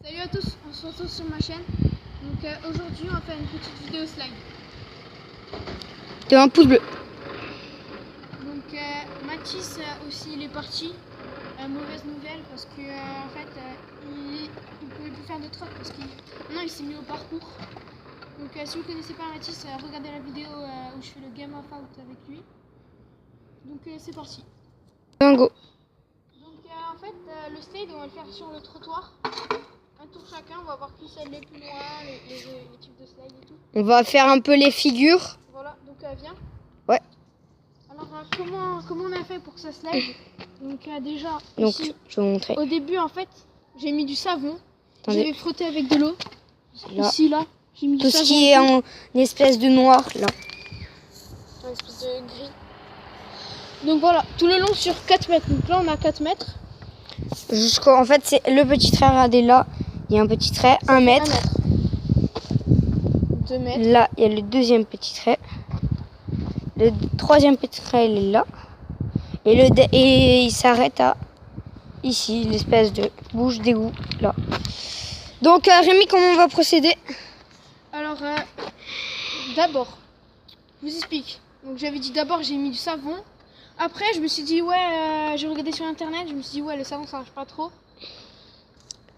Salut à tous, on se retrouve sur ma chaîne. Donc aujourd'hui on va faire une petite vidéo slide. Et un pouce bleu. Donc Mathis aussi il est parti. Mauvaise nouvelle parce que en fait il pouvait plus faire de troc parce qu'il il s'est mis au parcours. Donc si vous connaissez pas Mathis, regardez la vidéo où je fais le game of out avec lui. Donc c'est parti. Go. Donc en fait le slide on va le faire sur le trottoir. Un tour chacun, on va voir qui c'est les plus loin, les types de slide et tout. On va faire un peu les figures. Voilà, donc viens. Ouais. Alors comment on a fait pour que ça slide? Donc déjà, Donc ici, je vais vous montrer. au début en fait, j'ai mis du savon. Attendez. J'avais frotté avec de l'eau. Là. Ici là, j'ai mis Tout du ce savon. qui est en espèce de noir là. Une espèce de gris. Donc voilà, tout le long sur 4 mètres. Donc là on a 4 mètres. Jusqu'au, en fait c'est le petit trait, regardez là. Il y a un petit trait, 1 mètre. 2 mètres. Là il y a le deuxième petit trait. Le troisième petit trait il est là. Et il s'arrête à ici, l'espèce de bouche d'égout là. Donc Rémi, comment on va procéder? Alors d'abord, je vous explique. Donc j'avais dit d'abord j'ai mis du savon. Après je me suis dit ouais, j'ai regardé sur internet, je me suis dit ouais le savon ça marche pas trop.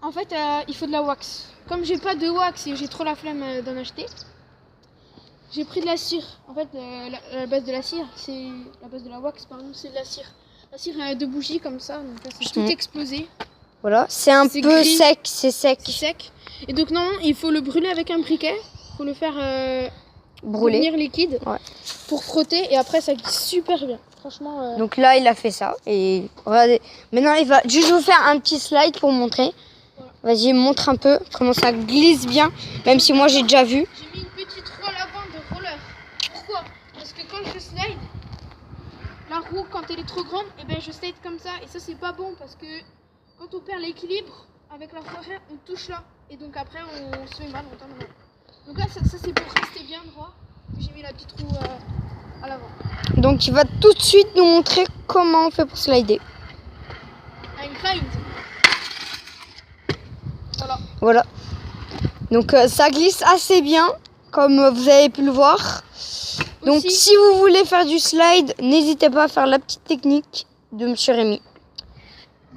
En fait il faut de la wax. Comme j'ai pas de wax et j'ai trop la flemme d'en acheter, j'ai pris de la cire. En fait la base de la cire, c'est la base de la wax pardon, c'est de la cire. La cire de bougie comme ça, donc là c'est tout explosé. Voilà, c'est un peu gris. sec, c'est sec. C'est sec. Et donc normalement il faut le brûler avec un briquet. Il faut le faire Brûlé. devenir liquide, Ouais. pour frotter et après ça glisse super bien. Franchement. Donc là, il a fait ça. Et regardez. Maintenant, il va juste vous faire un petit slide pour montrer. Voilà. Vas-y, montre un peu comment ça glisse bien. Même si moi, j'ai déjà vu. J'ai mis une petite roue à l'avant de roller. Pourquoi? Parce que quand je slide, la roue quand elle est trop grande, et ben je slide comme ça. Et ça c'est pas bon parce que quand on perd l'équilibre avec la roue arrière, on touche là. Et donc après on se fait mal, on tombe mal. Donc là ça c'est pour rester bien droit. J'ai mis la petite roue à l'avant. Donc, il va tout de suite nous montrer comment on fait pour slider. Un grind. Voilà. Voilà. Donc, ça glisse assez bien, comme vous avez pu le voir. Donc, Aussi, si vous voulez faire du slide, n'hésitez pas à faire la petite technique de Monsieur Rémi.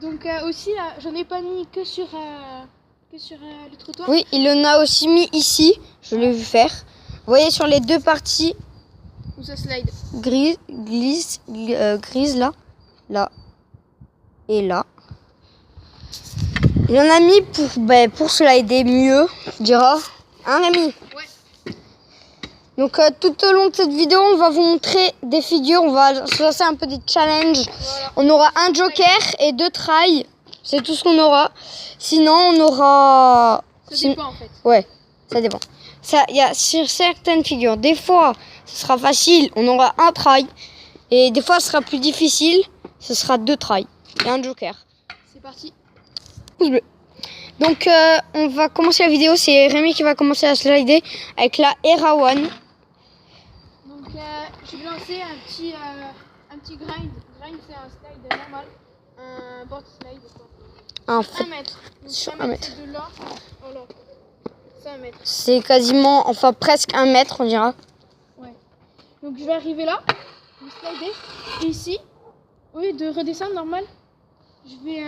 donc aussi là, j'en ai pas mis que sur le trottoir. Oui, il en a aussi mis ici. Je l'ai vu faire. Vous voyez sur les deux parties Où ça slide. grise là, là et là. Il en a mis pour slider mieux, tu diras. Hein Rémi? Ouais. Donc tout au long de cette vidéo, on va vous montrer des figures, on va se lancer un peu des challenges. Voilà. On aura un joker et 2 trails, c'est tout ce qu'on aura. Sinon on aura... Ça dépend en fait. Ouais, ça dépend. Ça, il y a sur certaines figures, des fois ce sera facile, on aura un try. Et des fois ce sera plus difficile, ce sera 2 try et un joker. C'est parti. Pouce bleu. Donc on va commencer la vidéo, c'est Rémi qui va commencer à slider avec la Era One. Donc je vais lancer un petit grind. Grind c'est un slide normal. Un board slide quoi. Un 1 mètre. Donc sur 1 1 mètre mètre. c'est de là. Voilà. C'est 1 mètre. C'est quasiment, enfin presque 1 mètre on dira. Ouais. Donc je vais arriver là. Je vais slider. Et ici, au lieu de redescendre normal, je vais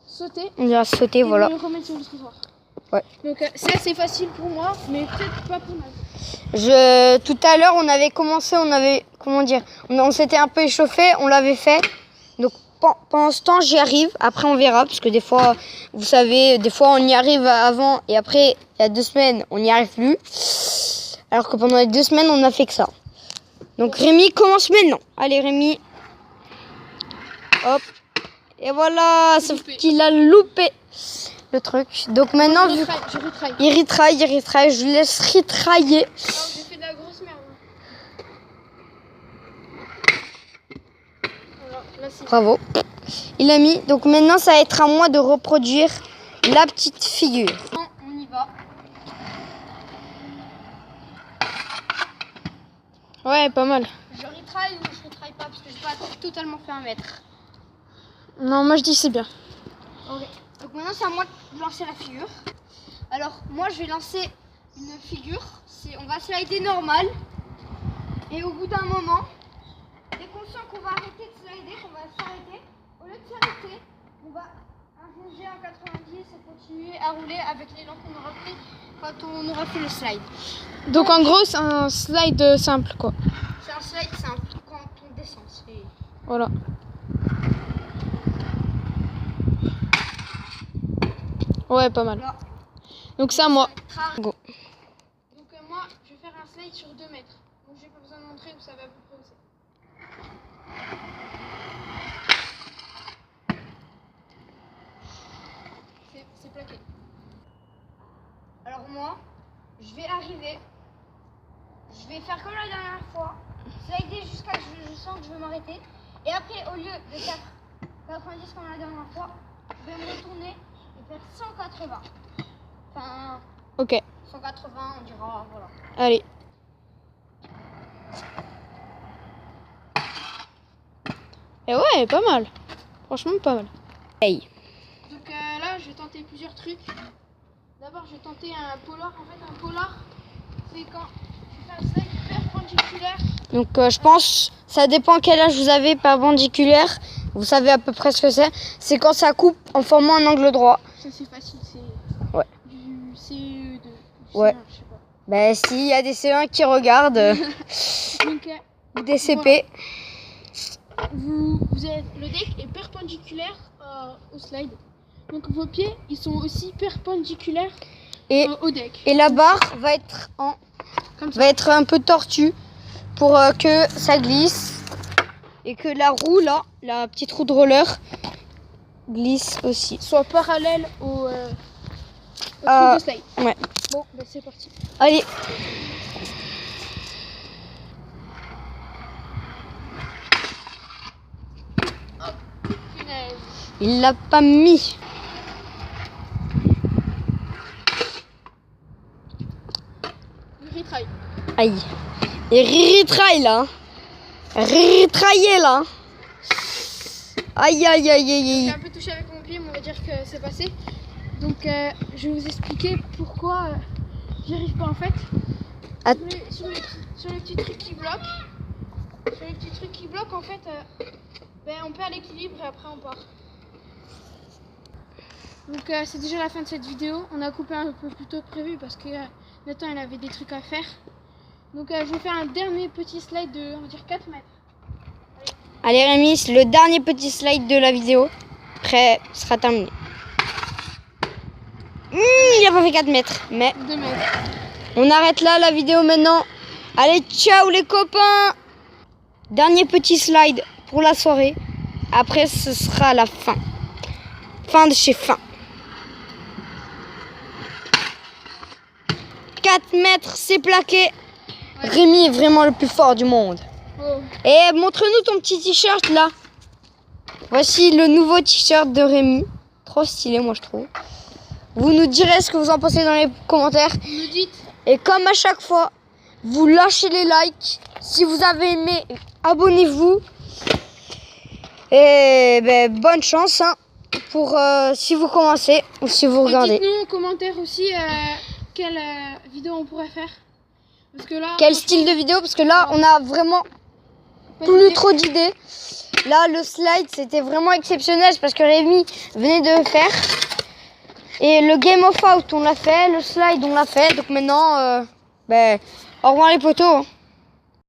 sauter. On dira sauter, Et voilà. me remettre sur le trottoir. Ouais. Donc c'est assez facile pour moi, mais peut-être pas pour moi. Tout à l'heure on avait commencé, on avait, comment dire, on s'était un peu échauffé, on l'avait fait. Donc pendant ce temps j'y arrive, après on verra, parce que des fois, vous savez, des fois on y arrive avant et après il y a 2 semaines on n'y arrive plus. Alors que pendant les 2 semaines on a fait que ça. Donc Rémi commence maintenant. Allez Rémi. Hop. Et voilà, sauf qu'il a loupé le truc. Donc maintenant, Je vu retry. il retraille, je laisse retrailler. Oh, j'ai fait de la grosse merde. Voilà, là c'est. Bravo. Il a mis. Donc maintenant, ça va être à moi de reproduire la petite figure. On y va. Ouais, pas mal. Je retry ou je retry pas parce que je vais pas totalement fait 1 mètre. Non, moi je dis c'est bien. Ok. Donc maintenant c'est à moi de lancer la figure. Alors moi je vais lancer une figure. On va slider normal. Et au bout d'un moment, dès qu'on sent qu'on va arrêter de slider, qu'on va s'arrêter, au lieu de s'arrêter, on va allonger en 90 et continuer à rouler avec l'élan qu'on aura pris quand on aura fait le slide. Donc en gros, c'est un slide simple, quoi. C'est un slide simple quand on descend. Voilà. Ouais, pas mal. Là. Donc ça, moi. Go. Donc moi, je vais faire un slide sur 2 mètres. Donc j'ai pas besoin de montrer, vous savez à peu près où c'est. C'est plaqué. Alors moi, je vais arriver. Je vais faire comme la dernière fois. Slider jusqu'à ce que je sens que je veux m'arrêter. Et après, au lieu de faire 90 comme la dernière fois, je vais me retourner et faire 180. Enfin, Ok. 180, on dira, voilà. Allez. Et ouais, pas mal. Franchement, pas mal. Hey. Donc là, je vais tenter plusieurs trucs. D'abord, je vais tenter un polar. En fait, un polar, c'est quand je fais un slide perpendiculaire. Donc je pense, ça dépend quel âge vous avez perpendiculaire. Vous savez à peu près ce que c'est. C'est quand ça coupe en formant un angle droit. Ça, c'est facile. C'est ouais. Du CE2. Ouais. C1, je sais pas. Ben s'il y a des C1 qui regardent, Donc, ou des CP. Voilà. Vous êtes, le deck est perpendiculaire au slide. Donc vos pieds, ils sont aussi perpendiculaires au deck. Et la barre va être un peu tortue pour que ça glisse. Et que la roue là, la petite roue de roller, glisse aussi. Soit parallèle au truc de slide. Ouais. Bon, bah c'est parti. Allez. Punaise. Il l'a pas mis. Retry. Aïe. Et retraille là. Retraillé là. Aïe aïe aïe aïe J'ai aïe. un peu touché avec mon pied, mais on va dire que c'est passé. Donc je vais vous expliquer pourquoi j'y arrive pas en fait. Att- Sur les petits trucs qui bloquent. Sur les petits trucs qui bloquent en fait, on perd l'équilibre et après on part. Donc c'est déjà la fin de cette vidéo. On a coupé un peu plus tôt que prévu parce que Nathan il avait des trucs à faire. Donc je vais faire un dernier petit slide de on va dire 4 mètres. Allez Rémi, c'est le dernier petit slide de la vidéo. Après, ce sera terminé. Il a pas fait 4 mètres. Mais 2 mètres. on arrête là la vidéo maintenant. Allez, ciao les copains. Dernier petit slide pour la soirée. Après, ce sera la fin. Fin de chez fin. 4 mètres, c'est plaqué. Ouais. Rémi est vraiment le plus fort du monde. Oh. Et montre-nous ton petit t-shirt là. Voici le nouveau t-shirt de Rémi. Trop stylé, moi je trouve. Vous nous direz ce que vous en pensez dans les commentaires. Vous nous dites. Et comme à chaque fois, vous lâchez les likes. Si vous avez aimé, abonnez-vous. Et bonne chance hein, pour si vous commencez ou si vous regardez. Dites-nous en commentaire aussi quelle vidéo on pourrait faire. Parce que là, Quel style de vidéo? Parce que là, on a vraiment pas plus d'idée. trop d'idées. Là, le slide, c'était vraiment exceptionnel parce que Rémi venait de le faire. Et le Game of Out, on l'a fait. Le slide, on l'a fait. Donc maintenant, au revoir les potos.